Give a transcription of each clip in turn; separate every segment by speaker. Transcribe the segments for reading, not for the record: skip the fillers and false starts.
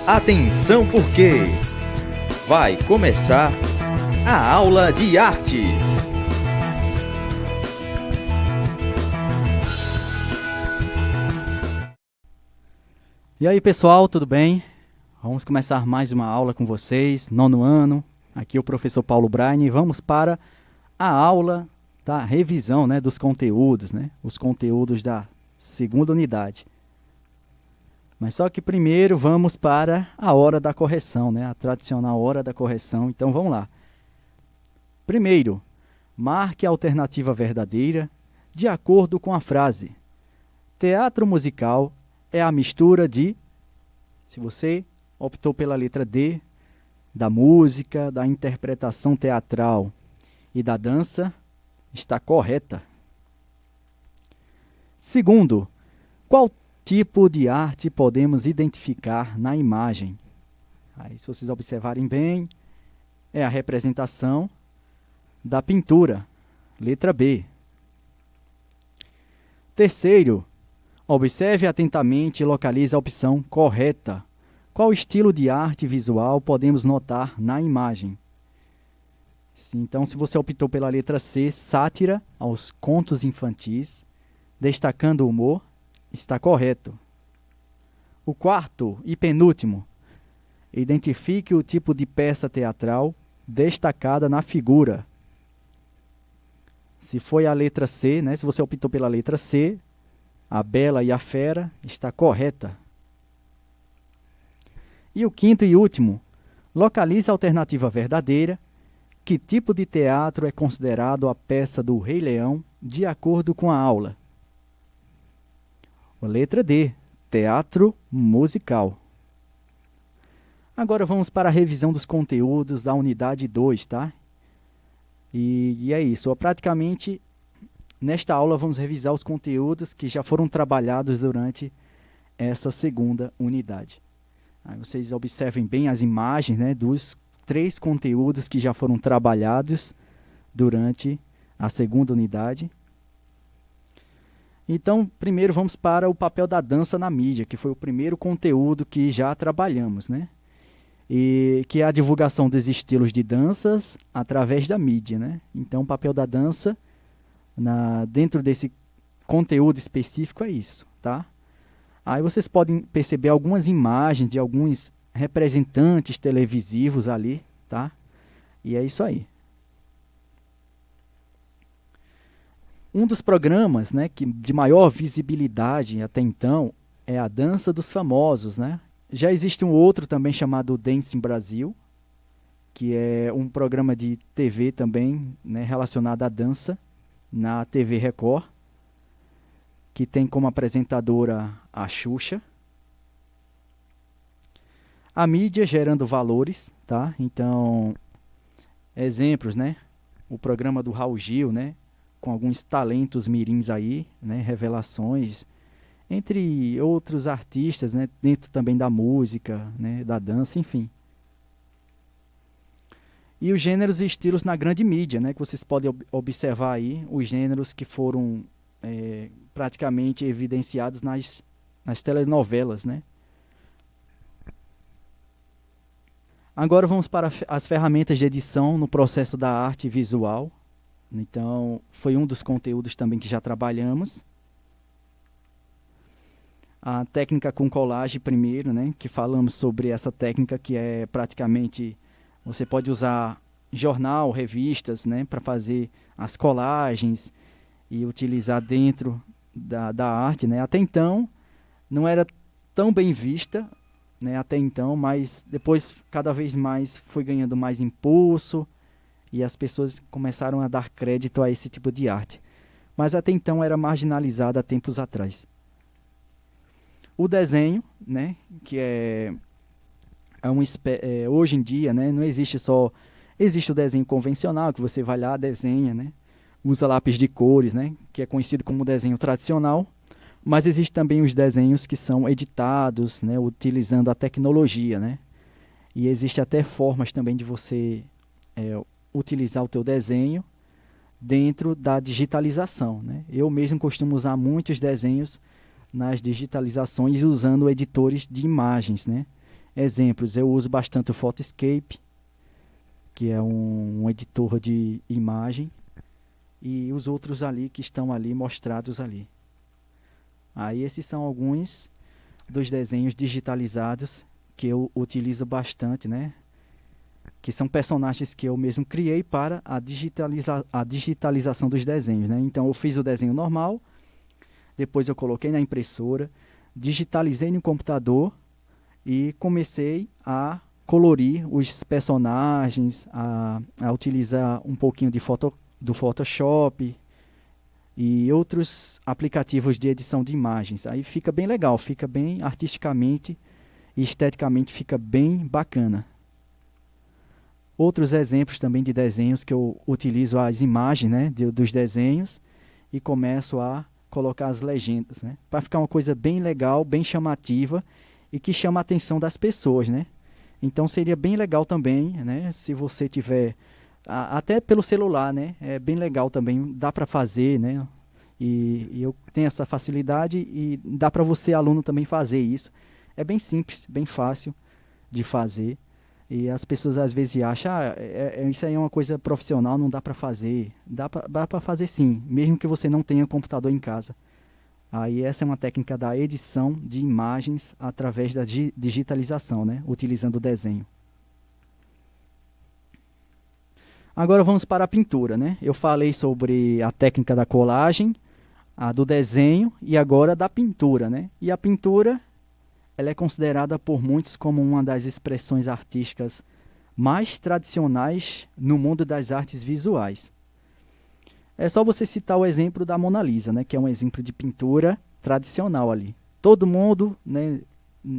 Speaker 1: Atenção porque vai começar a aula de artes.
Speaker 2: E aí pessoal, tudo bem? Vamos começar mais uma aula com vocês, nono ano. Aqui é o professor Paulo Braine e vamos para a aula da revisão, dos conteúdos, os conteúdos da segunda unidade. Mas só que primeiro vamos para a hora da correção, a tradicional hora da correção. Então vamos lá. Primeiro, marque a alternativa verdadeira de acordo com a frase. Teatro musical é a mistura de, se você optou pela letra D, da música, da interpretação teatral e da dança, está correta. Segundo, qual tipo de arte podemos identificar na imagem? Aí, se vocês observarem bem, é a representação da pintura, letra B. Terceiro, observe atentamente e localize a opção correta. Qual estilo de arte visual podemos notar na imagem? Então, se você optou pela letra C, sátira aos contos infantis, destacando o humor, está correto. O quarto e penúltimo, identifique o tipo de peça teatral destacada na figura. Se foi a letra C, se você optou pela letra C, a Bela e a Fera, está correta. E o quinto e último, localize a alternativa verdadeira. Que tipo de teatro é considerado a peça do Rei Leão de acordo com a aula? A letra D, teatro musical. Agora vamos para a revisão dos conteúdos da unidade 2, tá? E é isso, praticamente nesta aula vamos revisar os conteúdos que já foram trabalhados durante essa segunda unidade. Aí vocês observem bem as imagens, dos 3 conteúdos que já foram trabalhados durante a segunda unidade. Então, primeiro vamos para o papel da dança na mídia, que foi o primeiro conteúdo que já trabalhamos, E que é a divulgação dos estilos de danças através da mídia, Então, o papel da dança dentro desse conteúdo específico é isso, tá? Aí vocês podem perceber algumas imagens de alguns representantes televisivos ali, tá? E é isso aí. Um dos programas, que de maior visibilidade até então é a Dança dos Famosos, Já existe um outro também chamado Dancing Brasil, que é um programa de TV também, relacionado à dança, na TV Record, que tem como apresentadora a Xuxa. A mídia gerando valores, tá? Então, exemplos, O programa do Raul Gil, com alguns talentos mirins aí, revelações, entre outros artistas, dentro também da música, da dança, enfim. E os gêneros e estilos na grande mídia, que vocês podem observar aí, os gêneros que foram praticamente evidenciados nas telenovelas, Agora vamos para as ferramentas de edição no processo da arte visual. Então, foi um dos conteúdos também que já trabalhamos. A técnica com colagem primeiro, que falamos sobre essa técnica que é praticamente, você pode usar jornal, revistas, para fazer as colagens e utilizar dentro da arte, Até então, não era tão bem vista, até então, mas depois cada vez mais foi ganhando mais impulso e as pessoas começaram a dar crédito a esse tipo de arte. Mas até então era marginalizada há tempos atrás. O desenho, que hoje em dia, não existe só... Existe o desenho convencional, que você vai lá, desenha, usa lápis de cores, que é conhecido como desenho tradicional. Mas existem também os desenhos que são editados, utilizando a tecnologia, E existe até formas também de você utilizar o teu desenho dentro da digitalização, Eu mesmo costumo usar muitos desenhos nas digitalizações usando editores de imagens, Exemplos, eu uso bastante o Photoscape, que é um editor de imagem, e os outros ali que estão ali mostrados ali. Aí esses são alguns dos desenhos digitalizados que eu utilizo bastante, né? Que são personagens que eu mesmo criei para a digitalização dos desenhos, né? Então eu fiz o desenho normal, depois eu coloquei na impressora, digitalizei no computador e comecei a colorir os personagens, a utilizar um pouquinho do Photoshop e outros aplicativos de edição de imagens. Aí fica bem legal, fica bem artisticamente e esteticamente fica bem bacana. Outros exemplos também de desenhos que eu utilizo as imagens, né, dos desenhos e começo a colocar as legendas, né, para ficar uma coisa bem legal, bem chamativa e que chama a atenção das pessoas, né. Então seria bem legal também, né, se você tiver até pelo celular, né, é bem legal também, dá para fazer, né, e eu tenho essa facilidade e dá para você, aluno, também fazer isso. É bem simples, bem fácil de fazer. E as pessoas às vezes acham, isso aí é uma coisa profissional, não dá para fazer. Dá para fazer sim, mesmo que você não tenha computador em casa. Aí essa é uma técnica da edição de imagens através da digitalização, né? Utilizando o desenho. Agora vamos para a pintura, né? Eu falei sobre a técnica da colagem, a do desenho e agora da pintura, né? E a pintura, ela é considerada por muitos como uma das expressões artísticas mais tradicionais no mundo das artes visuais. É só você citar o exemplo da Mona Lisa, né, que é um exemplo de pintura tradicional ali. Todo mundo, né,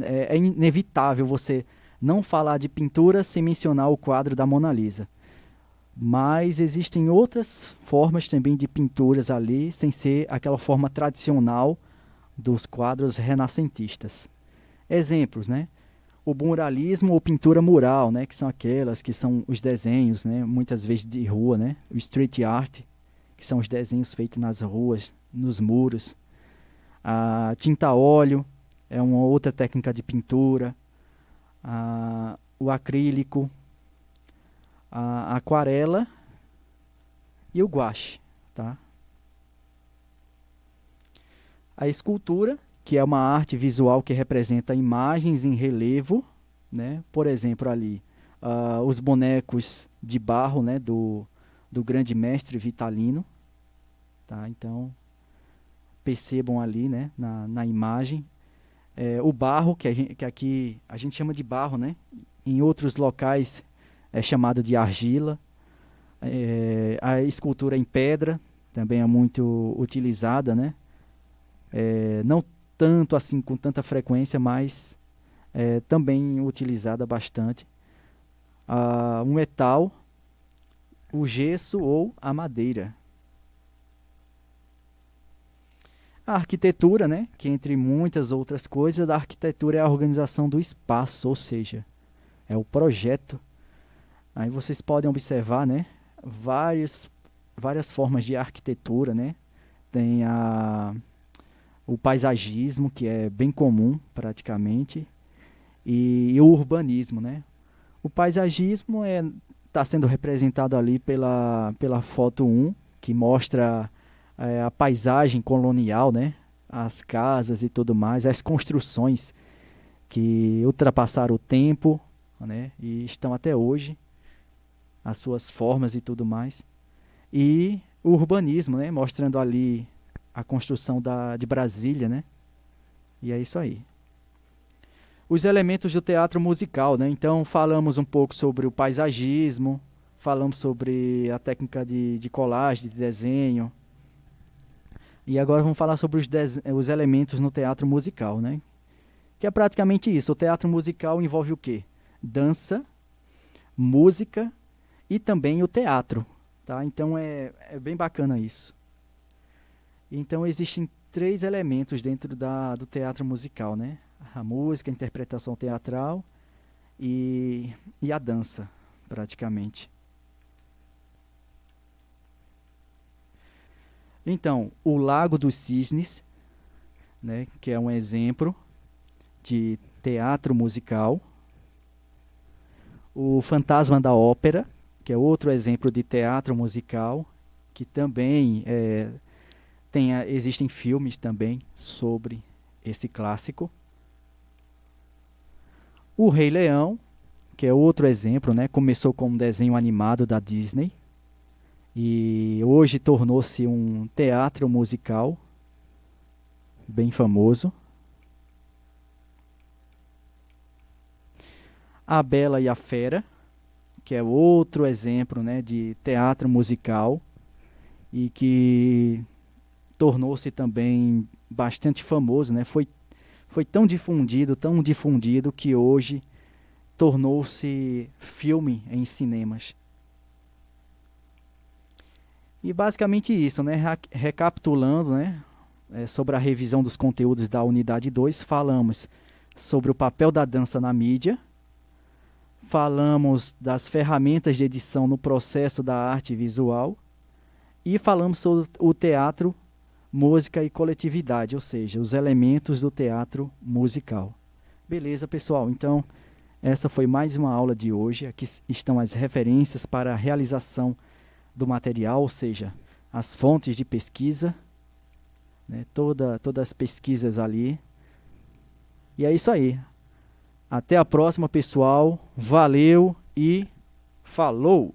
Speaker 2: é inevitável você não falar de pintura sem mencionar o quadro da Mona Lisa. Mas existem outras formas também de pinturas ali, sem ser aquela forma tradicional dos quadros renascentistas. Exemplos, né? O muralismo ou pintura mural, né? Que são aquelas que são os desenhos, né? Muitas vezes de rua, né? O street art, que são os desenhos feitos nas ruas, nos muros. A tinta a óleo é uma outra técnica de pintura. O acrílico, a aquarela e o guache, tá? A escultura, que é uma arte visual que representa imagens em relevo, né? Por exemplo, ali, os bonecos de barro, né? do grande mestre Vitalino. Tá? Então, percebam ali, né? na imagem. O barro, que aqui a gente chama de barro, né? Em outros locais é chamado de argila. A escultura em pedra também é muito utilizada, né? Não tanto assim com tanta frequência, mas também utilizada bastante. O metal, o gesso ou a madeira. A arquitetura, né, que entre muitas outras coisas, a arquitetura é a organização do espaço, ou seja, é o projeto. Aí vocês podem observar, né, várias formas de arquitetura, né? Tem o paisagismo, que é bem comum praticamente, e o urbanismo, né? O paisagismo está sendo representado ali pela foto 1, que mostra a paisagem colonial, né? As casas e tudo mais, as construções que ultrapassaram o tempo, né? E estão até hoje, as suas formas e tudo mais. E o urbanismo, né? Mostrando ali a construção de Brasília, né? E é isso aí. Os elementos do teatro musical, né? Então falamos um pouco sobre o paisagismo, falamos sobre a técnica de colagem, de desenho. E agora vamos falar sobre os elementos no teatro musical, né? Que é praticamente isso. O teatro musical envolve o quê? Dança, música e também o teatro, tá? Então é bem bacana isso. Então existem 3 elementos dentro do teatro musical, né? A música, a interpretação teatral e a dança, praticamente. Então, o Lago dos Cisnes, né, que é um exemplo de teatro musical, O Fantasma da Ópera, que é outro exemplo de teatro musical, que também existem filmes também sobre esse clássico. O Rei Leão, que é outro exemplo, né? Começou como um desenho animado da Disney e hoje tornou-se um teatro musical bem famoso. A Bela e a Fera, que é outro exemplo, né, de teatro musical e que tornou-se também bastante famoso, né? Foi tão difundido que hoje tornou-se filme em cinemas. E basicamente isso, né? Recapitulando, né, sobre a revisão dos conteúdos da unidade 2, falamos sobre o papel da dança na mídia, falamos das ferramentas de edição no processo da arte visual e falamos sobre o teatro, música e coletividade, ou seja, os elementos do teatro musical. Beleza, pessoal? Então, essa foi mais uma aula de hoje. Aqui estão as referências para a realização do material, ou seja, as fontes de pesquisa, né? Todas as pesquisas ali. E é isso aí. Até a próxima, pessoal. Valeu e falou!